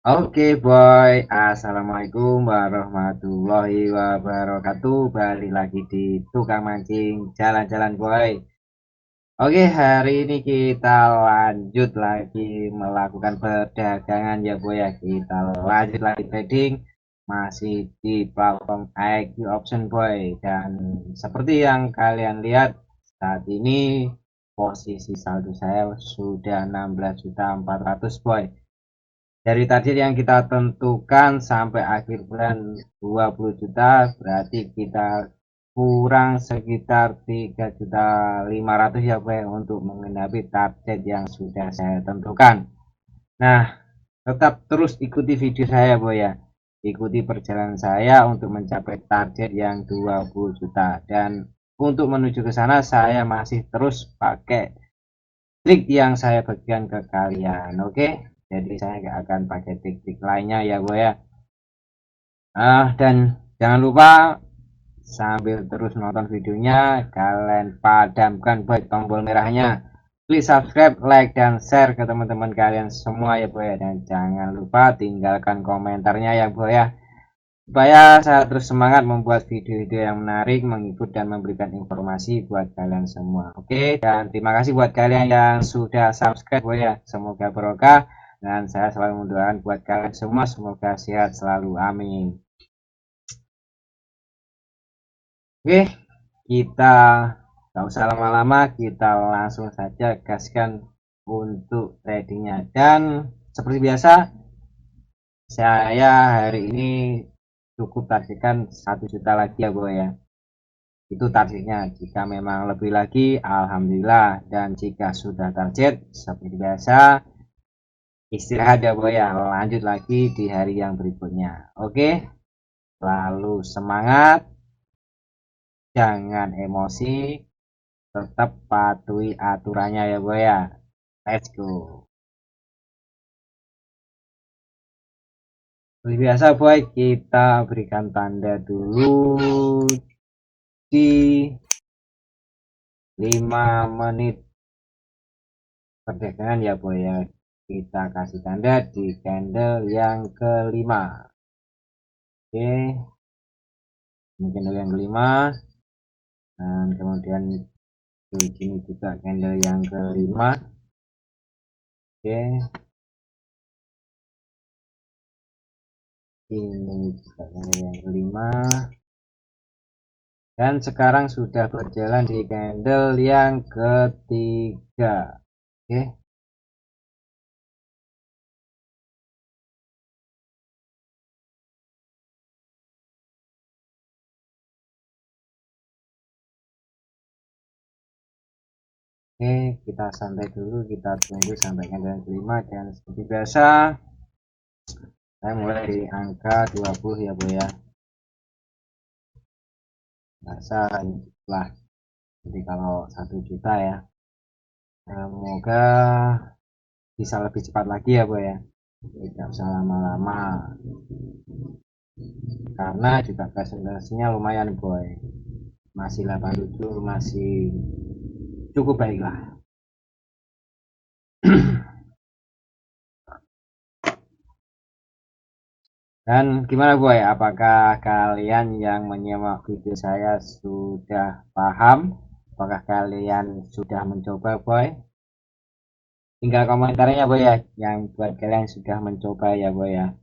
Oke boy, assalamualaikum warahmatullahi wabarakatuh. Balik lagi di tukang mancing jalan-jalan boy. Oke, hari ini kita lanjut lagi melakukan perdagangan ya boy ya. Kita lanjut lagi trading masih di platform IQ Option boy. Dan seperti yang kalian lihat saat ini posisi saldo saya sudah 16.400 boy. Dari target yang kita tentukan sampai akhir bulan 20 juta, berarti kita kurang sekitar 3.500.000 ya Boy untuk menggenapi target yang sudah saya tentukan. Nah, tetap terus ikuti video saya Boy ya. Ikuti perjalanan saya untuk mencapai target yang 20 juta, dan untuk menuju ke sana saya masih terus pakai trik yang saya bagikan ke kalian. Oke, jadi saya nggak akan pakai trik-trik lainnya ya Boy ya. Dan jangan lupa sambil terus nonton videonya kalian padamkan Boy tombol merahnya, please subscribe, like, dan share ke teman-teman kalian semua ya Boy ya. Dan jangan lupa tinggalkan komentarnya ya Boy ya, supaya saya terus semangat membuat video-video yang menarik, menghibur, dan memberikan informasi buat kalian semua. Oke, dan terima kasih buat kalian yang sudah subscribe Boy ya. Semoga berkah, dan saya selalu mendoakan buat kalian semua semoga sehat selalu, amin. Oke, kita nggak usah lama-lama, kita langsung saja gaskan untuk tradingnya. Dan seperti biasa, saya hari ini cukup targetkan 1 juta lagi ya Boy ya. Itu targetnya. Jika memang lebih lagi alhamdulillah, dan jika sudah target seperti biasa istirahat ya Boy ya, lanjut lagi di hari yang berikutnya. Oke, lalu semangat, jangan emosi, tetap patuhi aturannya ya Boy ya. Let's go. Seperti biasa Boy, kita berikan tanda dulu di 5 menit perdagangan ya Boy ya. Kita kasih tanda di candle yang kelima. Oke, ini candle yang kelima, dan kemudian di sini juga candle yang kelima. Oke, ini juga candle yang kelima, dan sekarang sudah berjalan di candle yang ketiga. Oke, oke, kita santai dulu, kita tunggu sampai candle yang kelima. Dan seperti biasa saya mulai di angka 20 ya Bu ya. Biasa lah, jadi kalau 1 juta ya, semoga bisa lebih cepat lagi ya Bu ya, tidak usah lama-lama, karena juga presentasinya lumayan boy, masih 87, masih cukup baik lah. Dan gimana boy, apakah kalian yang menyimak video saya sudah paham? Apakah kalian sudah mencoba boy? Tinggal komentarnya boy ya, yang buat kalian sudah mencoba ya boy ya.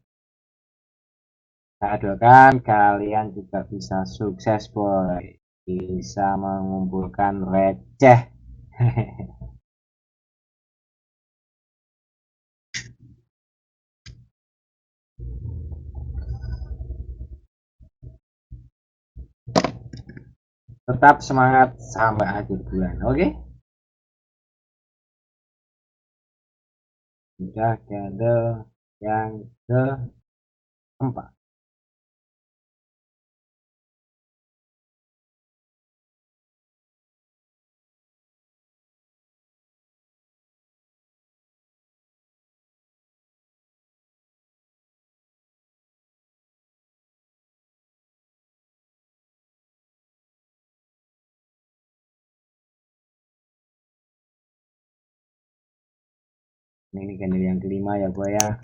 Saya doakan kalian juga bisa sukses boy, bisa mengumpulkan receh. Tetap semangat sampai akhir bulan. Oke, sudah candle yang keempat. Ini candle yang kelima ya boy ya.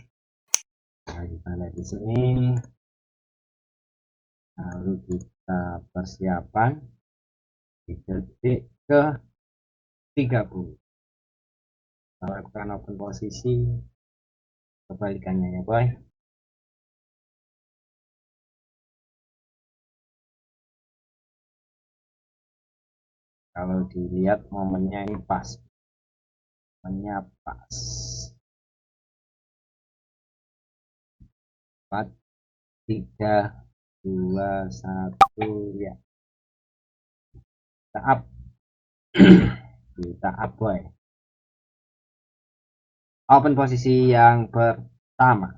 Nah, kita lihat di sini, lalu kita persiapan di detik ke 30. Kita lakukan open posisi kebalikannya ya boy. Kalau dilihat momennya ini pas, momennya pas. 4, 3, 2, 1 ya. Kita up. Kita up boy. Open posisi yang pertama.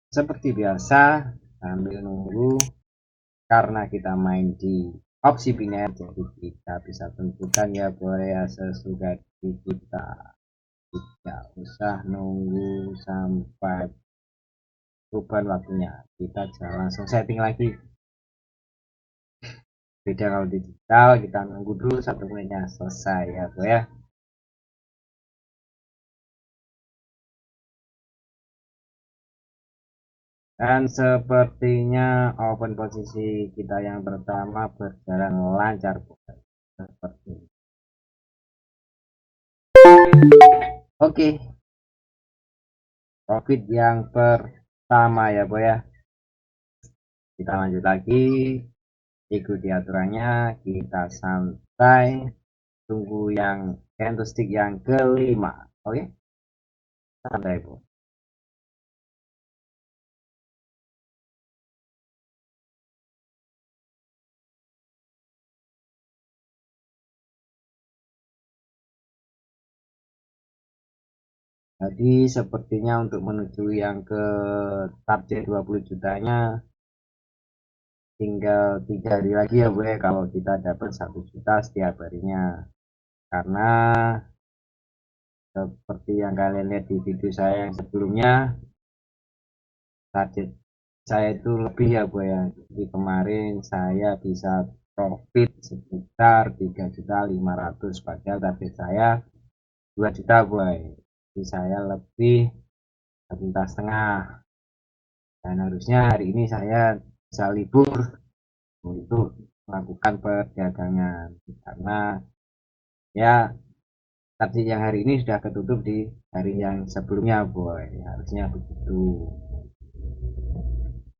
Seperti biasa, sambil nunggu, karena kita main di opsi biner, jadi kita bisa tentukan ya boy ya sesudah kita. Tidak usah nunggu sampai perubahan waktunya, kita langsung setting lagi. Beda kalau digital, kita nunggu dulu 1 menitnya selesai ya boy ya. Dan sepertinya open posisi kita yang pertama berjalan lancar seperti ini. Oke, profit yang pertama ya boy ya. Kita lanjut lagi, ikuti aturannya, kita santai, tunggu yang candlestick yang kelima. Oke, santai boy. Jadi sepertinya untuk menuju yang ke target 20 jutanya tinggal 3 hari lagi ya Bu, kalau kita dapat 1 juta setiap harinya. Karena seperti yang kalian lihat di video saya yang sebelumnya, target saya itu lebih ya Bu ya. Jadi kemarin saya bisa profit sekitar 3.500.000, padahal target saya 2 juta Bu. Jadi saya lebih 1,5 juta, dan harusnya hari ini saya bisa libur untuk melakukan perdagangan, karena ya target yang hari ini sudah ketutup di hari yang sebelumnya boy, harusnya begitu.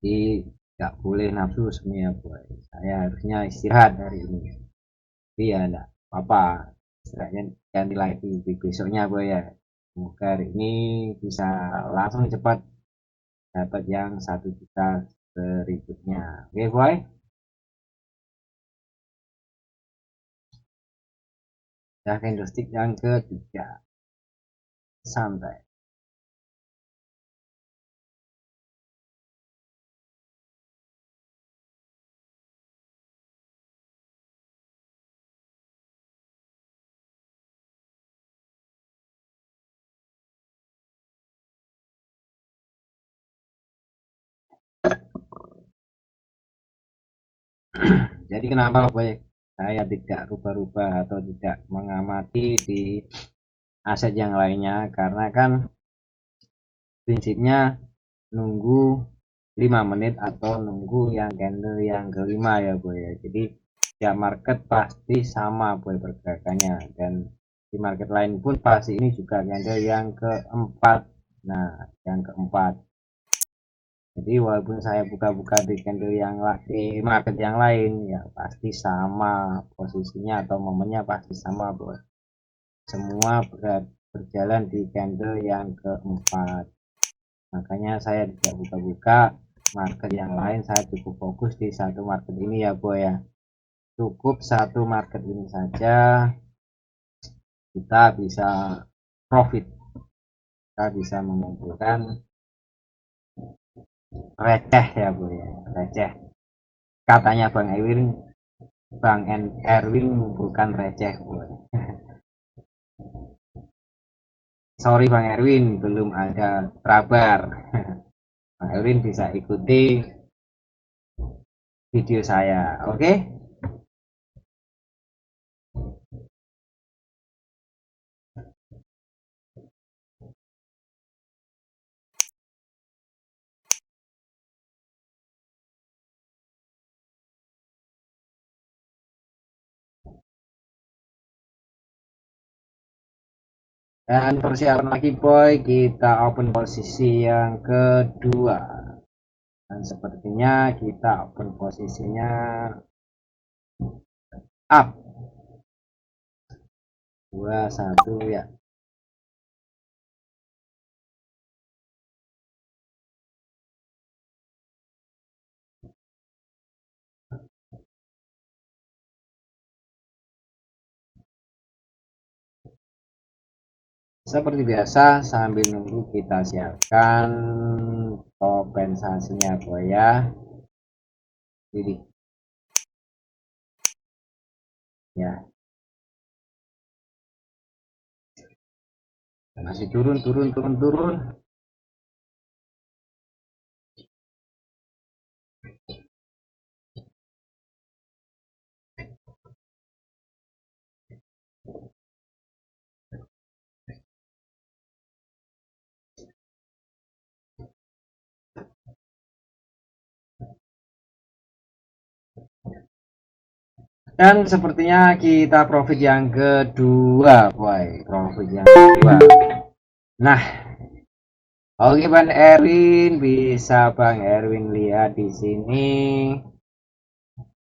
Jadi nggak boleh nafsu semuanya boy, saya harusnya istirahat hari ini, tapi ya enggak apa-apa, istilahnya ganti lagi di besoknya boy ya. Semoga hari ini bisa langsung cepat dapat yang 1 juta berikutnya. Oke boy. Nah, candlestick yang ketiga, santai. Jadi kenapa boy saya tidak rubah-rubah atau tidak mengamati di aset yang lainnya, karena kan prinsipnya nunggu 5 menit atau nunggu yang candle yang kelima ya boy ya. Jadi ya market pasti sama boy pergerakannya, dan di market lain pun pasti ini juga candle yang keempat. Nah, yang keempat, jadi walaupun saya buka-buka di candle yang di market yang lain, ya pasti sama posisinya atau momennya pasti sama bro. Semua berjalan di candle yang keempat. Makanya saya tidak buka-buka market yang lain, saya cukup fokus di satu market ini ya bro ya. Cukup satu market ini saja kita bisa profit, kita bisa mengumpulkan receh ya bro ya, receh. Katanya Bang Erwin bukan receh boy. Sorry Bang Erwin, belum ada kabar. Bang Erwin bisa ikuti video saya, oke? Dan persiapan lagi boy, kita open posisi yang kedua. Dan sepertinya kita open posisinya up 21 ya. Seperti biasa sambil nunggu kita siapkan kompensasinya boy ya. Jadi ya masih turun. Dan sepertinya kita profit yang kedua boy, profit yang kedua. Nah, oke Bang Erwin, bisa Bang Erwin lihat di sini.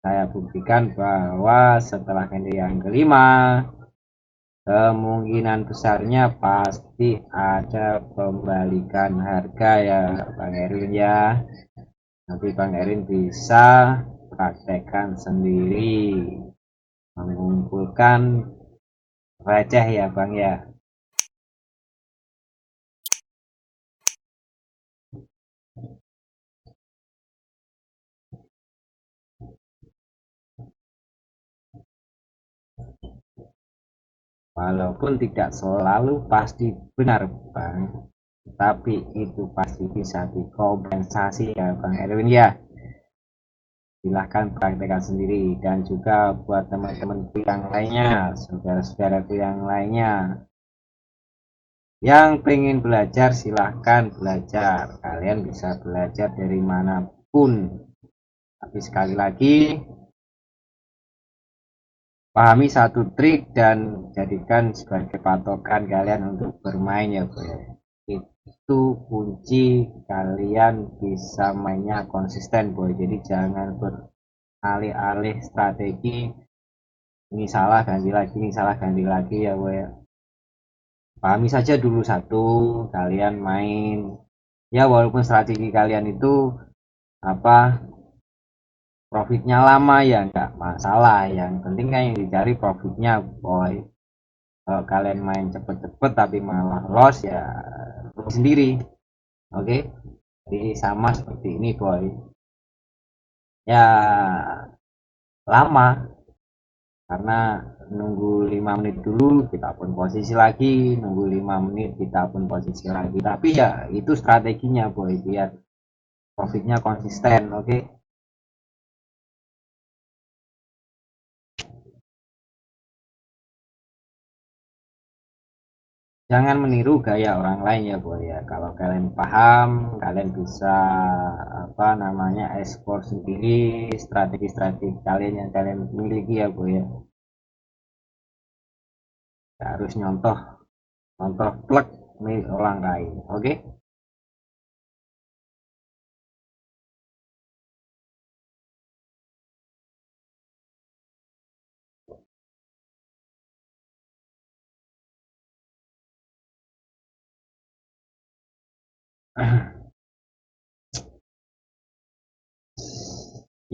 Saya buktikan bahwa setelah candle yang kelima, kemungkinan besarnya pasti ada pembalikan harga ya Bang Erwin ya. Nanti Bang Erwin bisa praktekkan sendiri, mengumpulkan receh ya Bang ya. Walaupun tidak selalu pasti benar Bang, tapi itu pasti bisa dikompensasi ya Bang Erwin ya. Silahkan praktekkan sendiri, dan juga buat teman-temanku yang lainnya, saudara-saudaraku yang lainnya yang pengen belajar, silahkan belajar. Kalian bisa belajar dari manapun, tapi sekali lagi pahami satu trik dan jadikan sebagai patokan kalian untuk bermain ya bro. Itu kunci kalian bisa mainnya konsisten boy. Jadi jangan beralih-alih strategi, ini salah ganti lagi, ini salah ganti lagi ya boy. Pahami saja dulu satu, kalian main ya, walaupun strategi kalian itu apa, profitnya lama ya enggak masalah, yang penting kan yang dicari profitnya boy. Kalau kalian main cepet-cepet tapi malah loss ya rugi sendiri. Oke, jadi sama seperti ini boy ya, lama karena nunggu 5 menit dulu kita pun posisi lagi, nunggu 5 menit kita pun posisi lagi, tapi ya itu strateginya boy biar profitnya konsisten. Oke, jangan meniru gaya orang lain ya boy ya. Kalau kalian paham, kalian bisa apa namanya ekspor sendiri strategi-strategi kalian yang kalian miliki ya boy ya. Gak harus nyontoh contoh plek milik orang lain. Oke.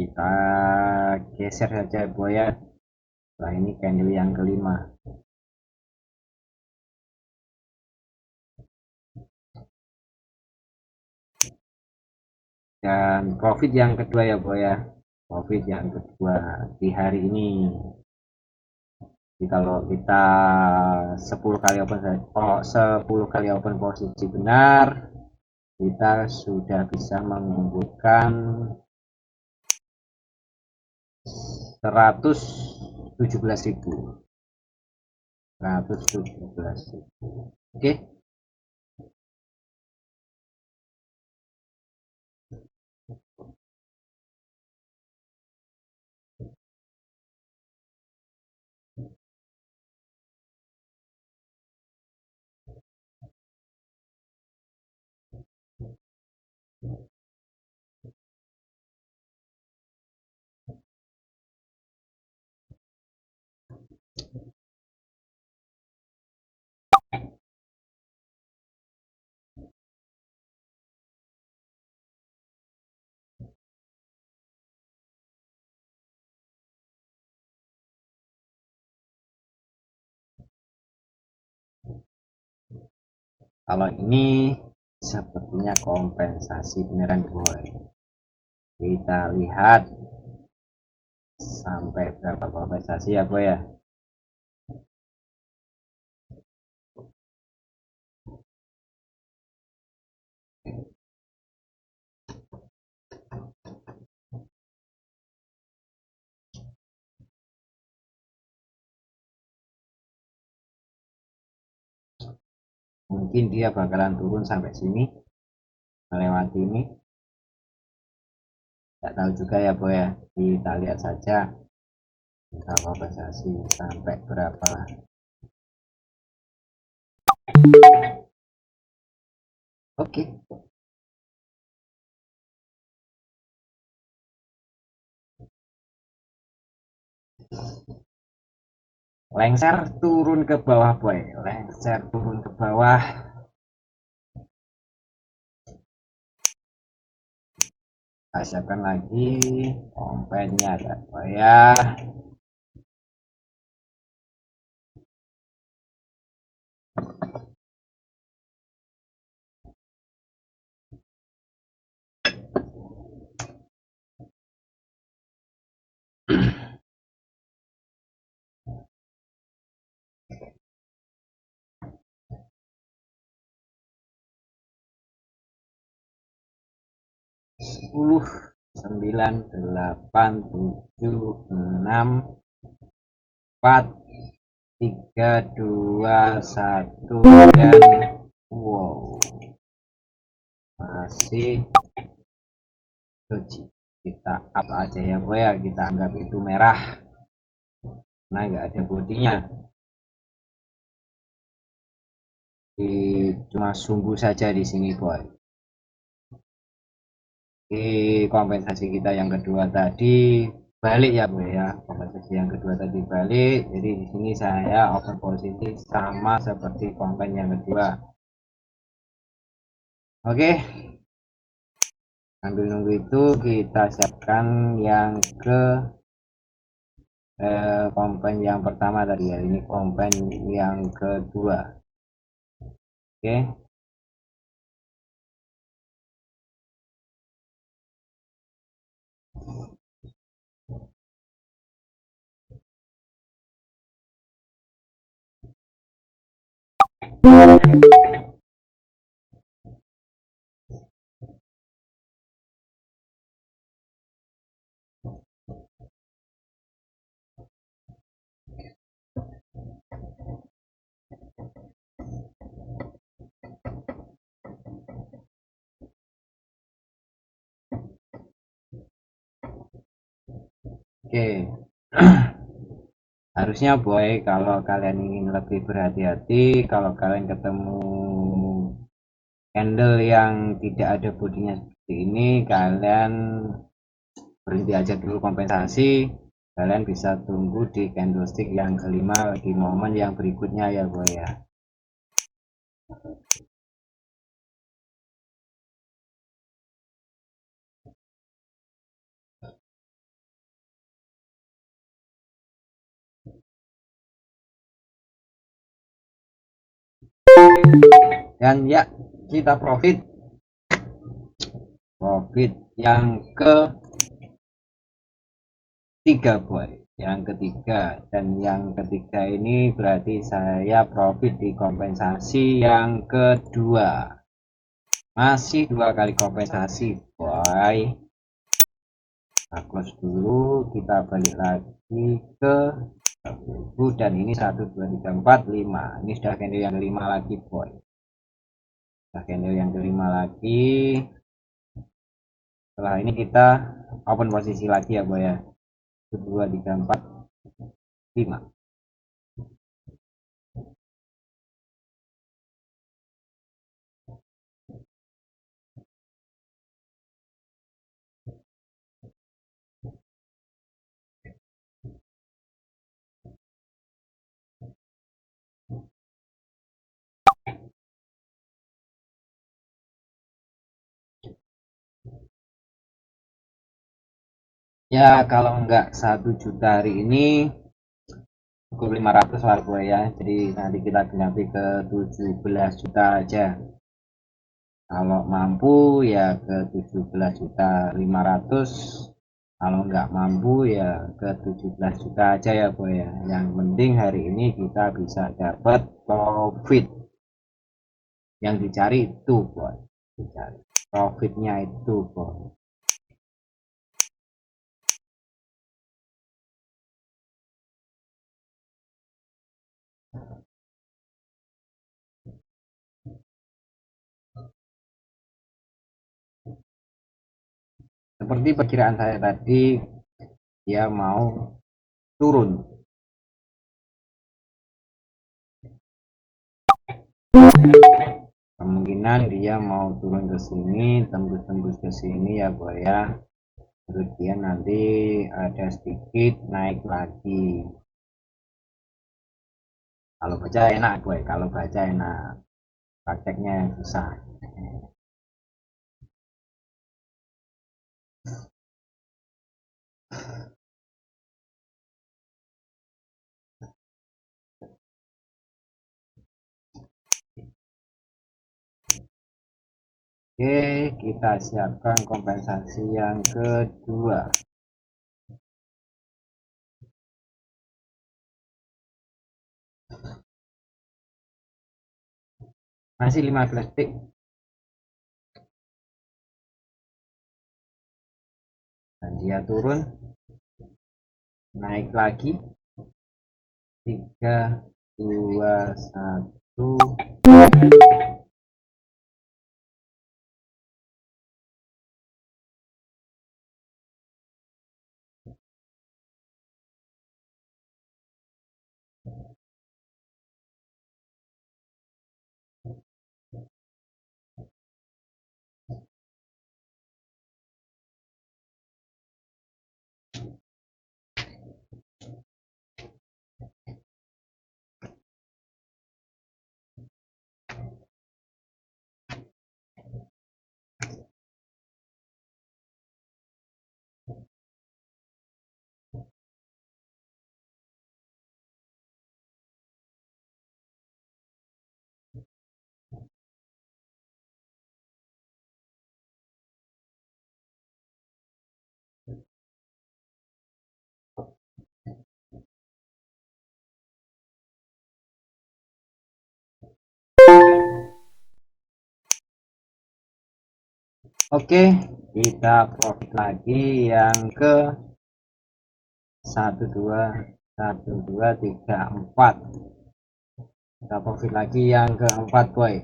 Kita geser saja boy ya. Setelah ini candle yang kelima dan profit yang kedua ya boy ya. Profit yang kedua di hari ini. Jadi kalau kita 10 kali open, oh, 10 kali open posisi benar, kita sudah bisa mengumpulkan 117.000. 117.000. Oke. Kalau ini sepertinya kompensasi beneran boy. Kita lihat sampai berapa kompensasi ya boy ya. Mungkin dia bakalan turun sampai sini, melewati ini. Tidak tahu juga ya boy ya. Kita lihat saja kita kompensasi sampai berapa. Oke. Lengser turun ke bawah boy. Lengser turun ke bawah. Kita siapkan lagi kompennya ya boy ya. Sepuluh, 9, 8, 7, 6, 4, 3, 2, 1, dan wow, masih doji. Kita up aja ya boy ya, kita anggap itu merah nah nggak ada bodinya. Cuma sumbu saja di sini boy. Di kompensasi kita yang kedua tadi balik ya boy ya, kompensasi yang kedua tadi balik, jadi di sini saya open posisi sama seperti kompen yang kedua. Oke, sambil nunggu itu kita siapkan yang ke kompen yang pertama tadi ya, ini kompen yang kedua. Oke, oke. Harusnya boy, kalau kalian ingin lebih berhati-hati, kalau kalian ketemu candle yang tidak ada bodinya seperti ini, kalian berhenti aja dulu kompensasi. Kalian bisa tunggu di candlestick yang kelima di momen yang berikutnya ya boy ya. Dan ya, kita profit yang ketiga boy, yang ketiga. Dan yang ketiga ini berarti saya profit di kompensasi yang kedua, masih dua kali kompensasi boy. Kita close dulu, kita balik lagi ke 1000, dan ini 1 2 3 4 5, ini sudah candle yang kelima lagi boy, sudah candle yang kelima lagi. Setelah ini kita open posisi lagi ya boy ya, 1 2 3 4 5. Ya kalau enggak 1 juta hari ini cukup 500 lah gue ya, jadi nanti kita ganti ke 17 juta aja. Kalau mampu ya ke 17 juta 500, kalau nggak mampu ya ke 17 juta aja ya boy ya. Yang penting hari ini kita bisa dapat profit. Yang dicari itu boy, dicari profitnya itu boy. Seperti perkiraan saya tadi, dia mau turun. Kemungkinan dia mau turun ke sini, tembus-tembus ke sini ya boy ya. Terus dia nanti ada sedikit naik lagi. Kalau baca enak boy, kalau baca enak, prakteknya susah. Oke, kita siapkan kompensasi yang kedua. Masih 15 detik. Dan dia turun, naik lagi. 3, 2, 1. Oke, kita profit lagi yang ke 1, 2, 1, 2, 3, 4. Kita profit lagi yang keempat boy.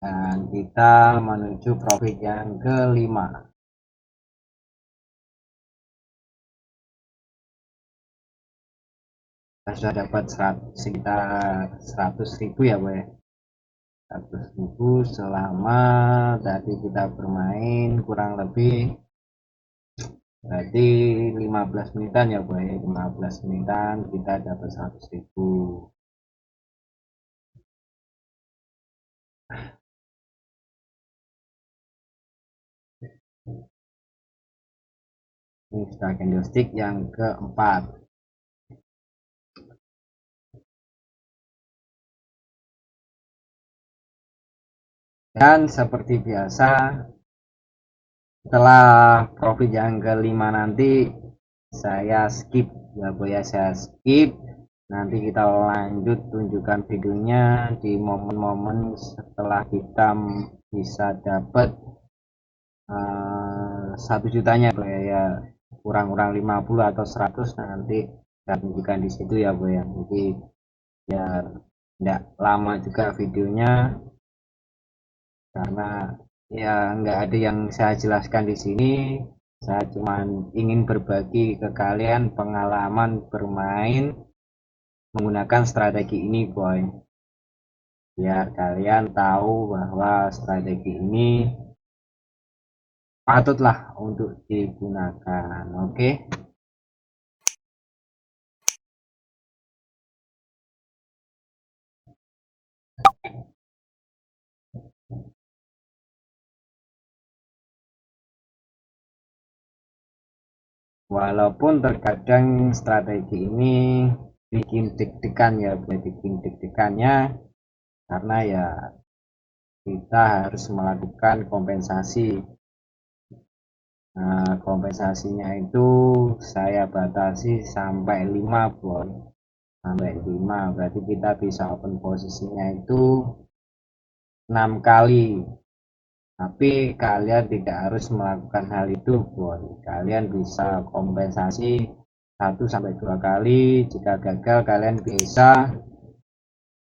Dan kita menuju profit yang kelima. Kita sudah dapat sekitar 100.000 ya boy. 100.000 selama tadi kita bermain kurang lebih berarti 15 menitan ya boy. 15 menitan kita dapat 100.000. Ini sudah candlestick yang keempat. Dan seperti biasa, setelah profit yang kelima nanti saya skip ya boy ya, saya skip. Nanti kita lanjut tunjukkan videonya di momen-momen setelah kita bisa dapat 1 jutanya boy ya, kurang-kurang 50 atau 100. Nanti kita tunjukkan di situ ya boy ya. Jadi biar tidak lama juga videonya, karena ya nggak ada yang saya jelaskan di sini. Saya cuma ingin berbagi ke kalian pengalaman bermain menggunakan strategi ini boy, biar kalian tahu bahwa strategi ini patutlah untuk digunakan. Oke. walaupun terkadang strategi ini bikin deg-degan ya, bikin deg-degannya karena ya kita harus melakukan kompensasi. Nah, kompensasinya itu saya batasi sampai 5 boy, sampai 5 berarti kita bisa open posisinya itu 6 kali. Tapi kalian tidak harus melakukan hal itu boy, kalian bisa kompensasi 1-2 kali. Jika gagal kalian bisa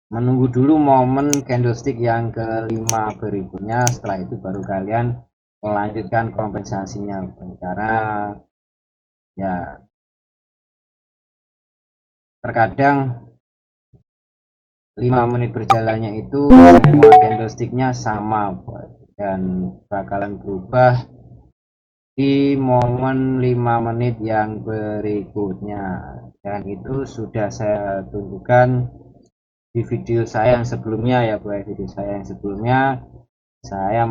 menunggu dulu momen candlestick yang kelima berikutnya, setelah itu baru kalian melanjutkan kompensasinya, karena ya terkadang 5 menit berjalannya itu semua candlesticknya sama dan bakalan berubah di momen 5 menit yang berikutnya, dan itu sudah saya tunjukkan di video saya yang sebelumnya ya buat video saya yang sebelumnya saya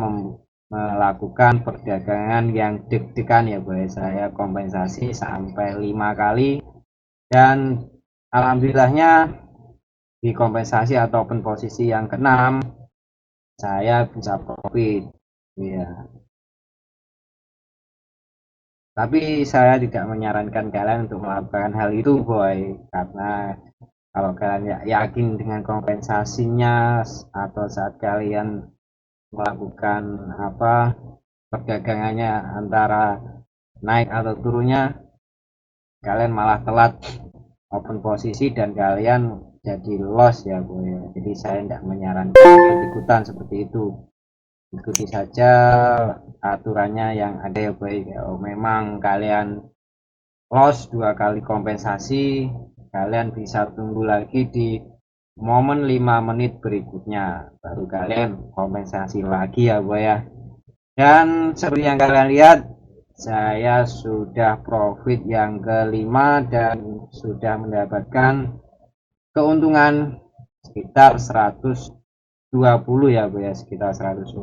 melakukan perdagangan yang deg-degan ya buat saya kompensasi sampai 5 kali, dan alhamdulillahnya di kompensasi atau open posisi yang keenam saya bisa profit ya. Tapi saya tidak menyarankan kalian untuk melakukan hal itu boy, karena kalau kalian yakin dengan kompensasinya atau saat kalian melakukan perdagangannya antara naik atau turunnya, kalian malah telat open posisi dan kalian jadi loss ya boy. Jadi saya tidak menyarankan ikut-ikutan seperti itu, ikuti saja aturannya yang ada ya boy. Kalau memang kalian loss 2 kali kompensasi, kalian bisa tunggu lagi di momen 5 menit berikutnya baru kalian kompensasi lagi ya boy ya. Dan seperti yang kalian lihat, saya sudah profit yang kelima dan sudah mendapatkan keuntungan sekitar 120 ya Bu ya, sekitar 120.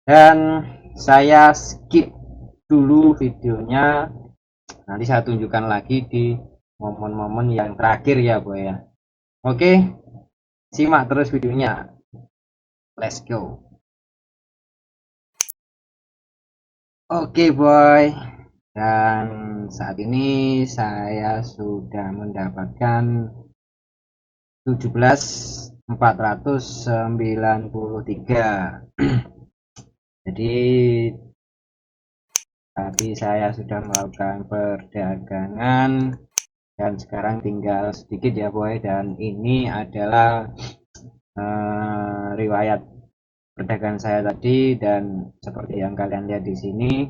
Dan saya skip dulu videonya, nanti saya tunjukkan lagi di momen-momen yang terakhir ya Bu ya. Oke, simak terus videonya, let's go. Oke boy, dan saat ini saya sudah mendapatkan 17.493. Jadi tadi saya sudah melakukan perdagangan dan sekarang tinggal sedikit ya boy, dan ini adalah riwayat perdagangan saya tadi, dan seperti yang kalian lihat di sini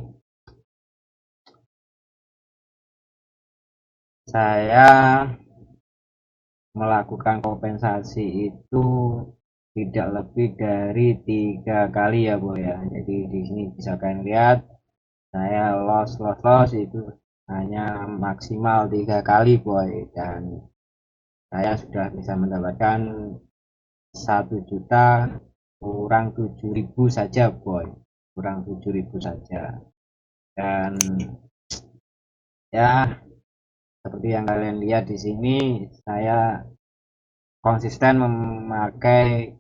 saya melakukan kompensasi itu tidak lebih dari 3 kali ya boy ya. Jadi di sini bisa kalian lihat saya loss itu hanya maksimal 3 kali boy, dan saya sudah bisa mendapatkan 1 juta kurang 7.000 saja boy, kurang 7.000 saja. Dan ya seperti yang kalian lihat di sini, saya konsisten memakai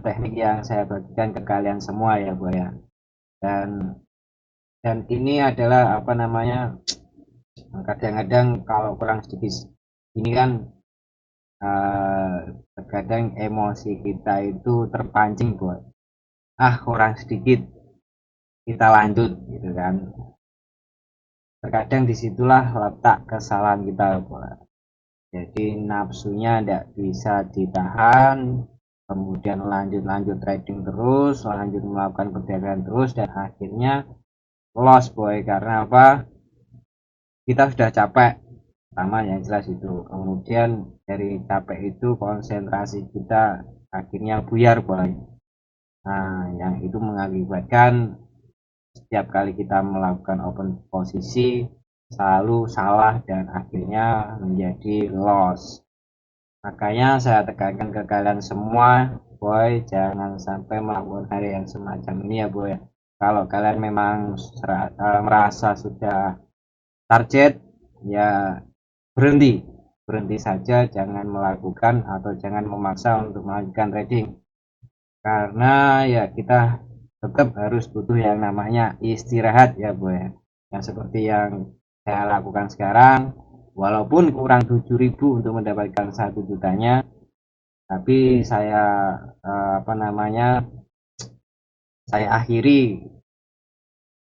teknik yang saya bagikan ke kalian semua ya boy ya. Dan ini adalah kadang-kadang kalau kurang sedikit ini kan terkadang emosi kita itu terpancing buat kurang sedikit kita lanjut gitu kan. Terkadang disitulah letak kesalahan kita buat. Jadi nafsunya tidak bisa ditahan, kemudian lanjut trading terus, lanjut melakukan perdagangan terus, dan akhirnya loss boy. Karena apa? Kita sudah capek, pertama yang jelas itu. Kemudian dari capek itu konsentrasi kita akhirnya buyar boy. Nah yang itu mengakibatkan setiap kali kita melakukan open posisi selalu salah dan akhirnya menjadi loss. Makanya saya tekankan ke kalian semua boy, jangan sampai melakukan hal yang semacam ini ya boy. Kalau kalian memang merasa sudah target, ya berhenti saja, jangan melakukan atau jangan memaksa untuk melanjutkan trading, karena ya kita tetap harus butuh yang namanya istirahat ya boy. Yang seperti yang saya lakukan sekarang, walaupun kurang 7.000 untuk mendapatkan 1 jutanya, tapi saya saya akhiri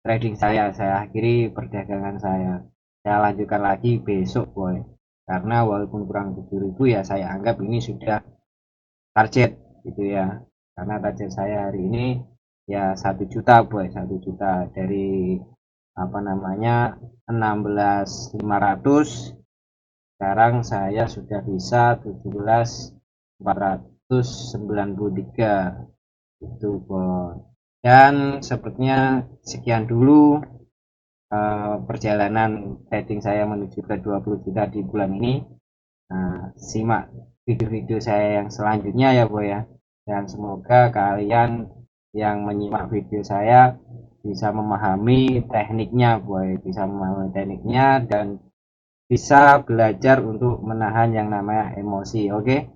trading saya akhiri perdagangan saya lanjutkan lagi besok boy, karena walaupun kurang 7.000 ya saya anggap ini sudah target gitu ya, karena target saya hari ini ya 1 juta boy, 1 juta dari 16.500, sekarang saya sudah bisa 17.493 itu boy. Dan sepertinya sekian dulu perjalanan trading saya menuju ke 20 juta di bulan ini. Nah, simak video-video saya yang selanjutnya ya boy ya, dan semoga kalian yang menyimak video saya bisa memahami tekniknya boy, bisa memahami tekniknya dan bisa belajar untuk menahan yang namanya emosi. Oke,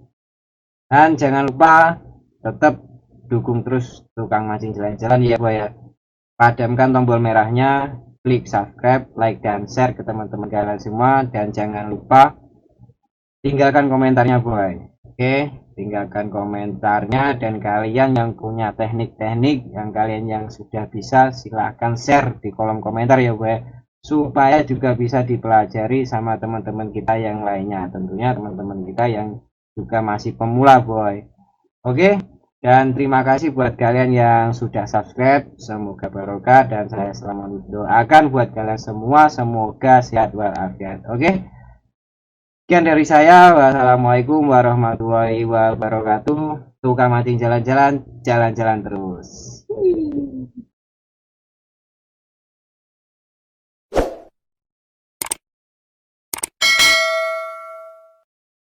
dan jangan lupa tetap dukung terus tukang mancing jalan-jalan ya boy ya. Padamkan tombol merahnya, klik subscribe, like dan share ke teman-teman kalian semua, dan jangan lupa tinggalkan komentarnya boy. Oke, tinggalkan komentarnya, dan kalian yang punya teknik-teknik yang kalian yang sudah bisa silahkan share di kolom komentar ya boy, supaya juga bisa dipelajari sama teman-teman kita yang lainnya, tentunya teman-teman kita yang juga masih pemula boy. Oke, dan terima kasih buat kalian yang sudah subscribe, semoga barokah, dan saya selalu mendoakan buat kalian semua semoga sehat walafiat. Oke, sekian dari saya. Wassalamualaikum warahmatullahi wabarakatuh. Tukang mancing jalan-jalan, jalan-jalan terus.